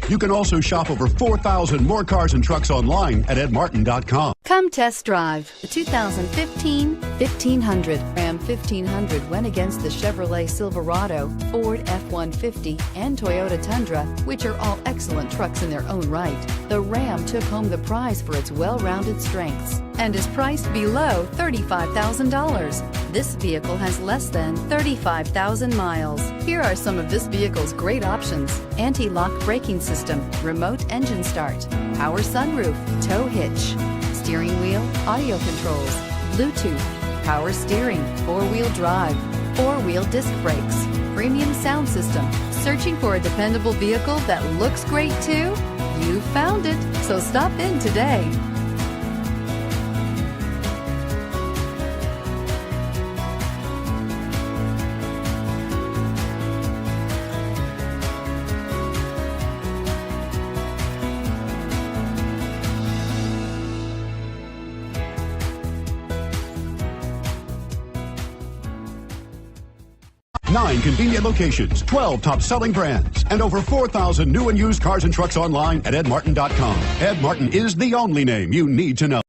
You can also shop over 4,000 more cars and trucks online at edmartin.com. Come test drive the 2015 1500. Ram 1500 went against the Chevrolet Silverado, Ford F-150, and Toyota Tundra, which are all excellent trucks in their own right. The Ram took home the prize for its well-rounded strengths and is priced below $35,000. This vehicle has less than 35,000 miles. Here are some of this vehicle's great options: anti-lock braking system, remote engine start, power sunroof, tow hitch, steering wheel audio controls, Bluetooth, power steering, four-wheel drive, four-wheel disc brakes, premium sound system. Searching for a dependable vehicle that looks great too? You found it, so stop in today. Nine convenient locations, 12 top-selling brands, and over 4,000 new and used cars and trucks online at edmartin.com. Ed Martin is the only name you need to know.